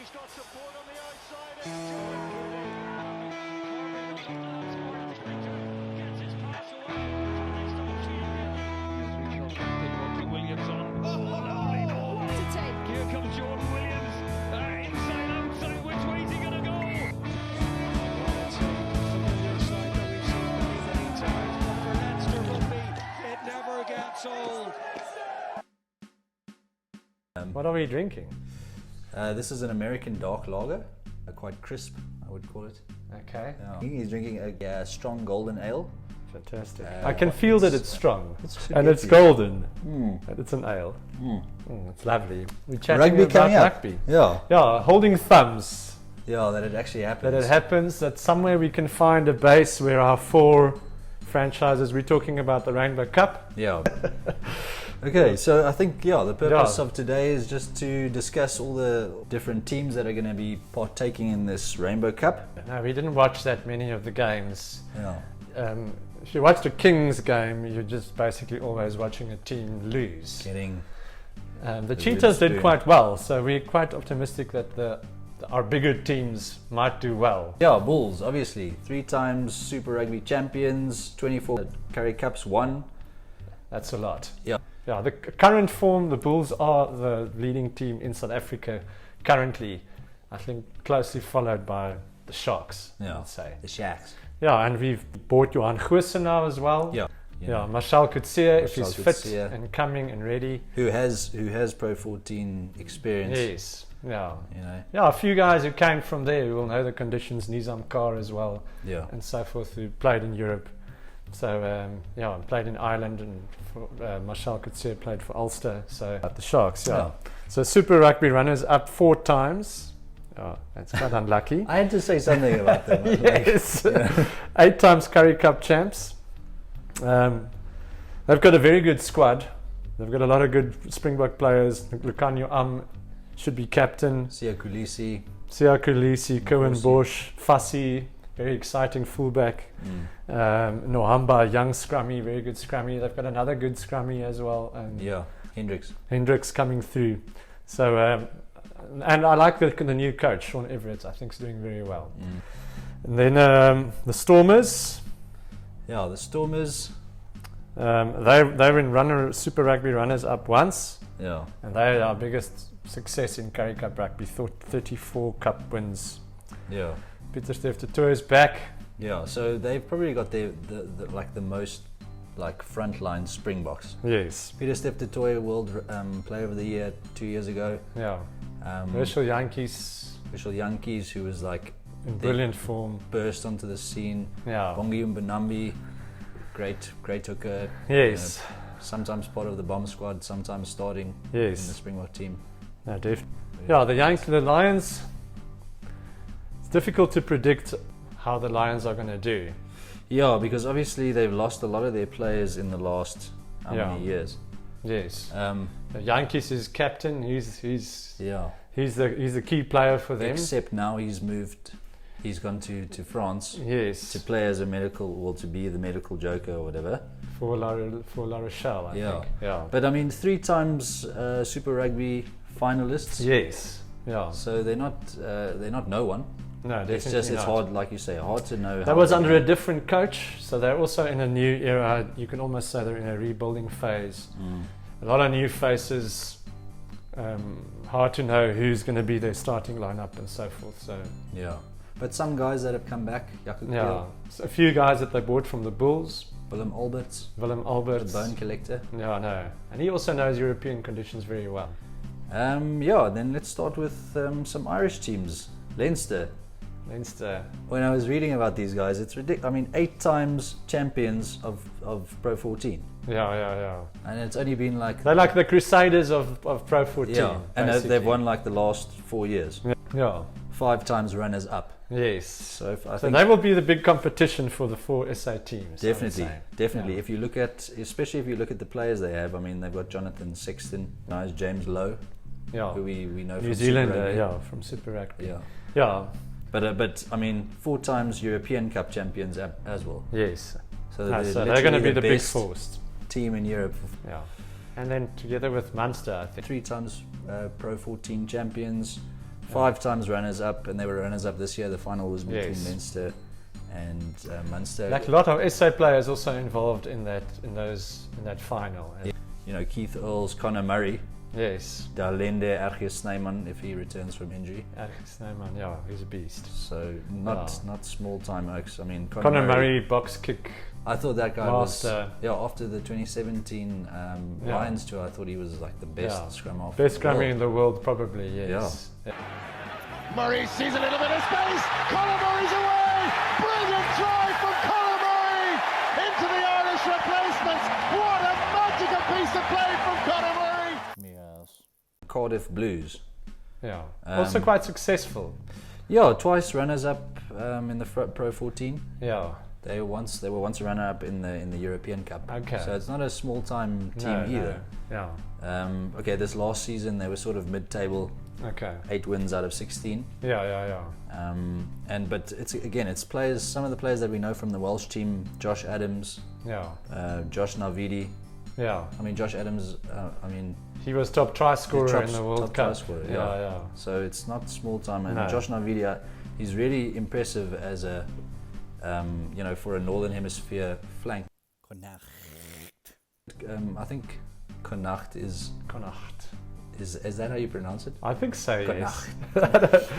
He's got support on the outside. Gets his pass away. Next opportunity. Regional captain Robbie Williams on. Oh, lovely ball. What to take? Here comes Jordan Williams. Inside, outside. Which way is he going to go? Familiar sight that we've seen many, many times. But for Leinster Rugby, it never gets old. What are we drinking? This is an American dark lager, quite crisp, I would call it. Okay. Yeah. He's drinking a strong golden ale. Fantastic. I can feel that it's strong. And it's good. golden. And it's an ale. It's lovely. We're chatting Rugby about coming up. rugby. Yeah. Yeah, holding thumbs Yeah, that it actually happens. that it happens, that somewhere we can find a base where our 4 franchises, we're talking about the Rainbow Cup. Yeah. Okay, so I think, the purpose of today is just to discuss all the different teams that are going to be partaking in this Rainbow Cup. No, we didn't watch that many of the games. Yeah. If you watched a Kings game, you're just basically always watching a team lose. Getting The Cheetahs did quite well, so we're quite optimistic that our bigger teams might do well. Yeah, Bulls, obviously. 3 times Super Rugby champions, 24 Currie Cups won. That's a lot. Yeah. Yeah, the current form, the Bulls are the leading team in South Africa currently. I think closely followed by the Sharks, Yeah. I'd say. The Shacks. Yeah, and we've bought Johan Goosen now as well. Yeah. Yeah, Marshall Coetzee, if he's Marshall fit Coetzee. and coming and ready. Who has Pro14 experience. Yes, yeah. You know. Yeah, a few guys who came from there who will know the conditions, Nizam Kar as well, Yeah. and so forth, who played in Europe. So, played in Ireland, and Marshall Coetzee played for Ulster, so at the Sharks, yeah. So Super Rugby runners up 4 times. Oh, that's quite unlucky. I had to say something about them. Yes. 8 times Currie Cup champs. They've got a very good squad. They've got a lot of good Springbok players. Lucanio should be captain. Sia Kulisi. Quinn, Bosch, Fassi, very exciting fullback. Nohamba, young scrummy, very good scrummy. They've got another good scrummy as well. And Hendricks coming through. So, and I like the new coach, Sean Everett. I think he's doing very well. And then the Stormers. Yeah, the Stormers. They were in Super Rugby runners up once. Yeah. And they are our biggest success in Currie Cup rugby. 34 cup wins. Yeah. Pieter Stef de Tooy is back. Yeah, so they've probably got the most frontline Springboks. Yes. Pieter Stef de Tooy, World Player of the Year 2 years ago. Yeah. Herschel Yankees, who was in brilliant form, burst onto the scene. Yeah. Bongi Mbanambi, great hooker. Yes. Sometimes part of the bomb squad, sometimes starting in the Springbok team. No, definitely. Yeah, the Lions. It's difficult to predict how the Lions are going to do. Yeah, because obviously they've lost a lot of their players in the last many years. Yes. The Yankees is captain. He's the key player for them. Except now he's gone to France. Yes. To play as to be the medical joker or whatever. For La Rochelle, I think. Yeah. But I mean, 3 times Super Rugby finalists. Yes. Yeah. So they're not no one. No, definitely It's hard, like you say, hard to know. That was under a different coach, so they're also in a new era. You can almost say they're in a rebuilding phase. A lot of new faces. Hard to know who's going to be their starting lineup and so forth. So yeah, but some guys that have come back. So a few guys that they bought from the Bulls. Willem Alberts, the bone collector. Yeah, no, and he also knows European conditions very well. Then let's start with some Irish teams. Leinster. When I was reading about these guys, it's ridiculous. I mean, 8 times champions of Pro14. Yeah. And it's only been they're like the Crusaders of Pro14. Yeah, and they've won the last 4 years. Yeah. 5 times runners up. Yes. So I think they will be the big competition for the 4 SA teams. Definitely. Yeah. If you look at the players they have, I mean, they've got Jonathan Sexton, nice James Lowe, who we know New from Zealand, from Super Rugby. Yeah. But I mean, 4 times European Cup champions as well. Yes. So they're going to be the big force team in Europe. Yeah. And then together with Munster, I think. 3 times Pro14 champions, 5 times runners-up, and they were runners-up this year. The final was between Yes. Leinster and Munster. Like a lot of SA players also involved in that final. And You know, Keith Earls, Conor Murray, yes, Dalende Ergies Snyman if he returns from injury. Snyman, yeah, he's a beast. So not small-time oaks. I mean, Conor Murray box kick. I thought that guy Master. was after the 2017 Lions tour. I thought he was like the best scrum half. Best scrummy in the world, probably. Yes. Yeah. Murray sees a little bit of space. Conor Murray's away. Brilliant try from Conor Murray into the Irish replacements. What a magical piece of play from Conor Murray. Yes. Cardiff Blues. Yeah. Also quite successful. Yeah, twice runners-up in the Pro 14. Yeah. They were once a runner-up in the European Cup. Okay. So it's not a small-time team either. No. Yeah. Okay, this last season they were sort of mid-table. Okay. 8 wins out of 16. Yeah. But it's players. Some of the players that we know from the Welsh team: Josh Adams, Yeah. Josh Navidi. Yeah. I mean, Josh Adams. He was top try scorer in the World top Cup. try scorer, Yeah. So it's not small time. And No. Josh Navidi, he's really impressive as a, for a Northern Hemisphere flank. I think Connacht is. Connacht. Is that how you pronounce it? I think so. Yes. Connacht.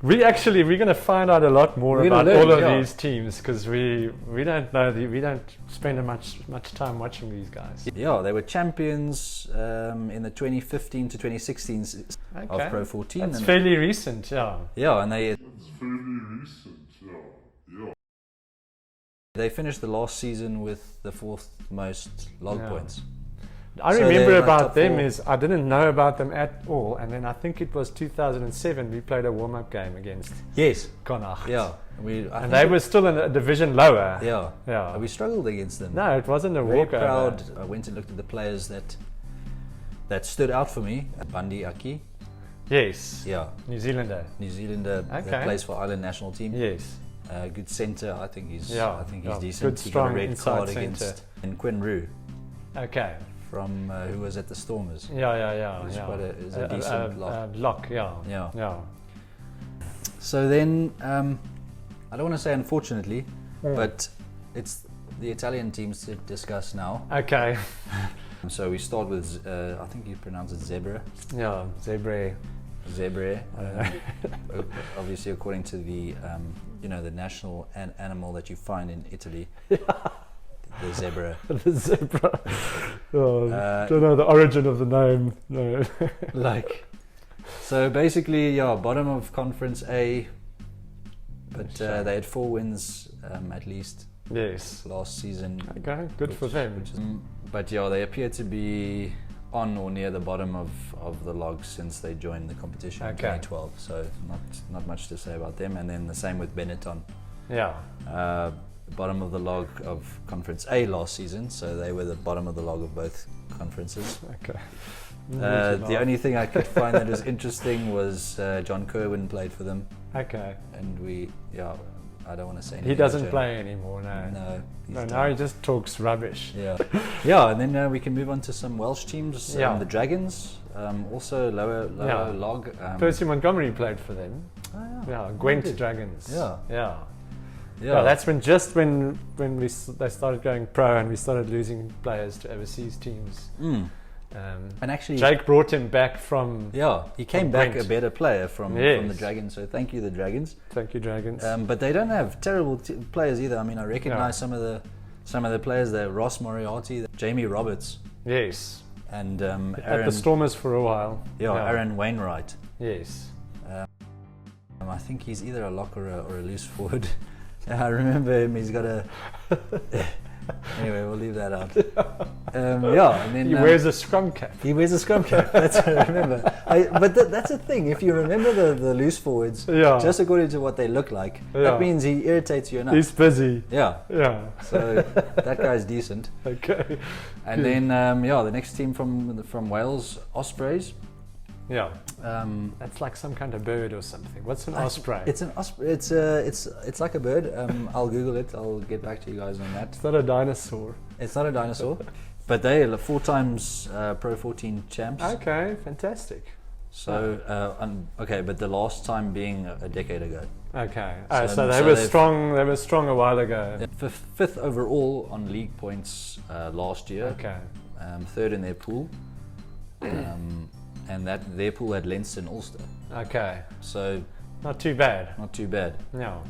We're going to find out a lot more We're about gonna learn, all of yeah. these teams because we don't know. We don't spend much time watching these guys. Yeah, they were champions in the 2015 to 2016 of Pro 14. That's fairly recent. Yeah. Yeah, and they finished the last season with the 4th most log points. I So remember they're like about top them 4. is I didn't know about them at all, and then I think it was 2007 we played a warm-up game against Yes. Connacht. Yeah. And they were still in a division lower. Yeah. Yeah. We struggled against them. No, it wasn't a Very walkover. proud. I went and looked at the players that stood out for me. Bundi Aki. Yes. Yeah. New Zealander. New Zealander that plays for Ireland national team. Yes. Good centre. I think he's decent. Good, He strong got a red inside card centre. against and Quinn Roux Okay. from who was at the Stormers. Yeah. He's quite a decent lock. Lock. Yeah. Yeah. So then, I don't want to say unfortunately, but it's the Italian teams to discuss now. Okay. So we start with, I think you pronounce it Zebra. Yeah. Zebre. Obviously, according to the, the national animal that you find in Italy, the zebra. The zebra. Don't know the origin of the name. No. So basically, bottom of Conference A, but they had 4 wins at least. Yes. Last season. Okay, good for them. But they appear to be on or near the bottom of the log since they joined the competition in 2012. So not much to say about them. And then the same with Benetton. Yeah. Bottom of the log of Conference A last season, so they were the bottom of the log of both conferences. Okay. The only thing I could find that was interesting was John Quinn played for them. Okay. And I don't want to say anything. He doesn't play anymore, no. No. Now he just talks rubbish. Yeah. And then we can move on to some Welsh teams. The Dragons, also lower log. Percy Montgomery played for them. Oh, Yeah, Gwent Dragons. Yeah. Yeah, that's when they started going pro and we started losing players to overseas teams. And actually, Jake brought him back from. Yeah, he came back Gwent. a better player from the Dragons. So thank you, the Dragons. Thank you, Dragons. But they don't have terrible players either. I mean, I recognise some of the players there: Ross Moriarty, Jamie Roberts. Yes. And Aaron, at the Stormers for a while. Aaron Wainwright. Yes. I think he's either a lock or a loose forward. I remember him. He's got a. Anyway, we'll leave that out. And then he wears a scrum cap. He wears a scrum cap. That's what I remember. But that's the thing. If you remember the loose forwards, just according to what they look like, that means he irritates you enough. He's busy. Yeah. So that guy's decent. Okay. And then the next team from Wales, Ospreys. Yeah. That's like some kind of bird or something. What's an osprey? It's an osprey. It's like a bird. I'll Google it. I'll get back to you guys on that. It's not a dinosaur. It's not a dinosaur, but they are 4 times Pro 14 champs. Okay, fantastic. So, okay, but the last time being a decade ago. Okay. So they were strong. They were strong a while ago. Yeah, fifth overall on league points last year. Okay. Third in their pool. And that their pool had Leinster and Ulster. Okay. So not too bad. Not too bad. No.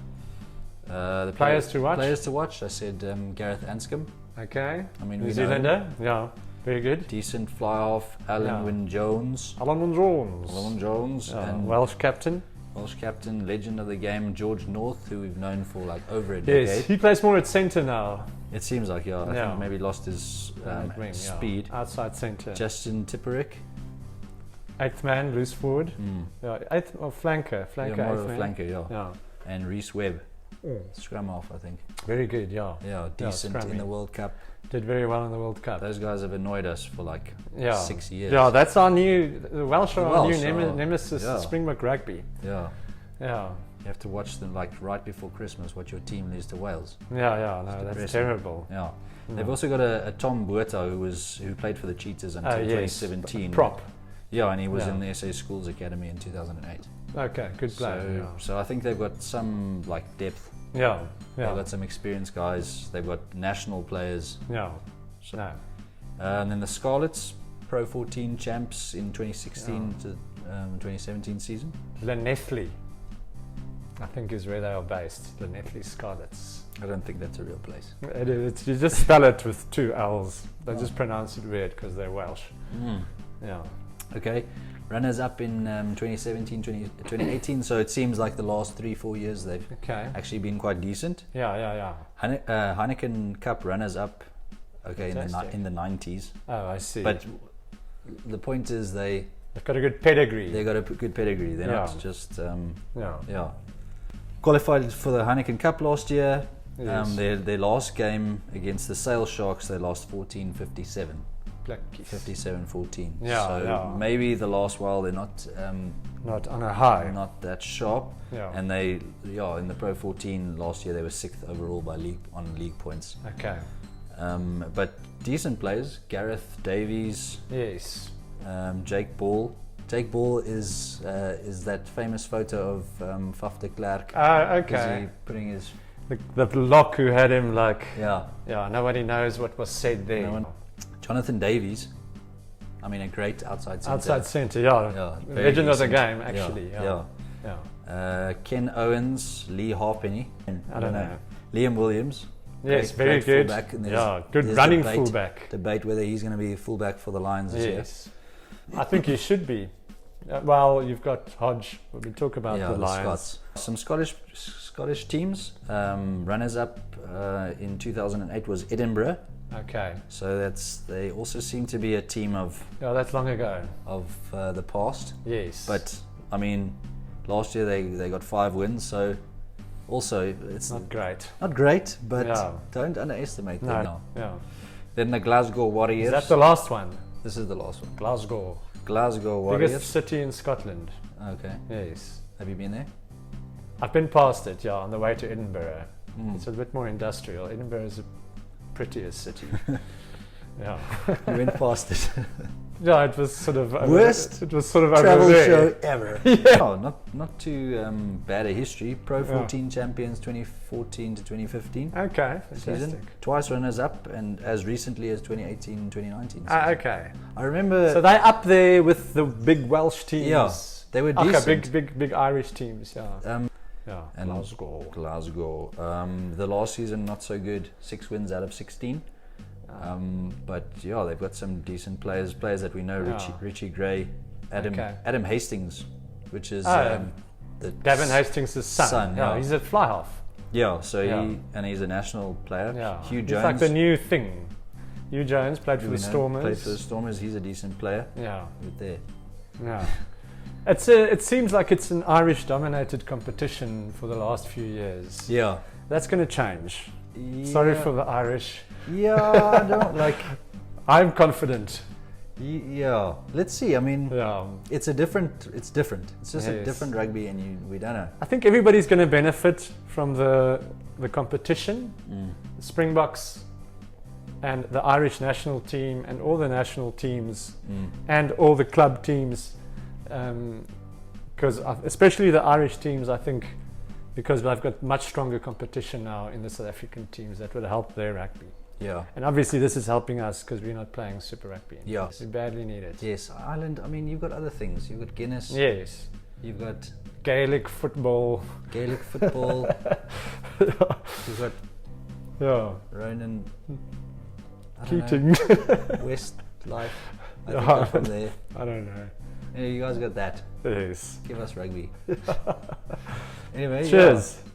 The players to watch. Players to watch. I said Gareth Anscombe. Okay. I mean, New Zealander. Yeah. Very good. Decent fly half. Alan Wynne-Jones. Yeah. And Welsh captain. Legend of the game, George North, who we've known for like over a decade. Yes, he plays more at centre now. It seems like, I think maybe lost his speed. Outside centre. Justin Tipperick. 8th man, loose forward. Yeah, 8th or flanker. More of a flanker, yeah. And Reece Webb. Scrum half, I think. Very good, yeah. Yeah, decent in the World Cup. Did very well in the World Cup. Those guys have annoyed us for like 6 years. Yeah, that's our new, the Welsh are our new nemesis, Springbok Rugby. Yeah. Yeah. You have to watch them like right before Christmas, watch your team lose to Wales. Yeah, no, that's terrible. Yeah. They've also got a Tom Buerta who played for the Cheetahs until 2017. Prop. Yeah, and he was in the SA Schools Academy in 2008. Okay, good player. So I think they've got some like depth. Yeah. They've got some experienced guys. They've got national players. Yeah. So, and then the Scarlets, Pro14 champs in 2016 to 2017 season. Llanelli, I think, is where they are based. Llanelli Scarlets. I don't think that's a real place. It is. You just spell it with 2 L's. They just pronounce it weird because they're Welsh. Yeah. Okay. Runners up in 2017, 2018. So it seems like the last 3-4 years they've actually been quite decent. Yeah. Heineken Cup runners up. Okay, in the 90s. Oh, I see. But the point is they've got a good pedigree. They got a good pedigree. They're not just qualified for the Heineken Cup last year. Yes. Their last game against the Sale Sharks, they lost 14-57. 57-14. So maybe the last while they're not on a high, not that sharp. Yeah. And they in the Pro 14 last year they were 6th overall by league points. Okay. But decent players. Gareth Davies. Yes. Jake Ball. Jake Ball is that famous photo of Faf de Klerk. Okay. Is he putting his the lock who had him like nobody knows what was said there. Jonathan Davies, I mean, a great outside centre. Outside centre, legend of the game, actually. Ken Owens, Lee Harpenny, I don't know. Liam Williams. Yes, very good. Good running fullback. Debate whether he's going to be fullback for the Lions this year. I think he should be. Well, you've got Hodge. We talk about the Lions. Scots. Some Scottish teams. Runners up in 2008 was Edinburgh. Okay. So they also seem to be a team of. Yeah, that's long ago. Of the past. Yes. But I mean, last year they got 5 wins. So also it's not great. Not great, but don't underestimate them now. Yeah. Then the Glasgow Warriors. Is that the last one? This is the last one. Glasgow Warriors. Biggest city in Scotland. Okay. Yes. Have you been there? I've been past it, on the way to Edinburgh. It's a bit more industrial. Edinburgh is a prettier city. You went past it. It was sort of worst. It was sort of travel over there. show ever. Not too bad a history. Pro 14 Champions 2014 to 2015. Okay, fantastic. Season. Twice runners up, and as recently as 2018 and 2019. Okay. I remember. So they're up there with the big Welsh teams. Yeah, they were decent. Okay, big Irish teams. And Glasgow. The last season not so good. 6 wins out of 16. But they've got some decent players that we know. Richie Gray, Adam Hastings, which is Gavin Hastings' son. He's a fly half. He's a national player. Hugh Jones, it's like the new thing. Hugh Jones played for the Stormers. He's a decent player. It seems like it's an Irish-dominated competition for the last few years. That's going to change. Sorry for the Irish. I don't like. I'm confident. Let's see. I mean, it's different. It's just a different rugby, and we don't know. I think everybody's going to benefit from the competition. The Springboks and the Irish national team and all the national teams and all the club teams. because especially the Irish teams, I think, because they've got much stronger competition now in the South African teams, that would help their rugby. Yeah. And obviously this is helping us because we're not playing Super Rugby. Yeah. We badly need it. Yes, Ireland, I mean, you've got other things. You've got Guinness. Yes. You've got Gaelic football. You've got Ronan. Keating. Westlife. I think I'm from there. I don't know. Yeah, you guys got that. Yes. Give us rugby. Anyway, cheers. Yeah.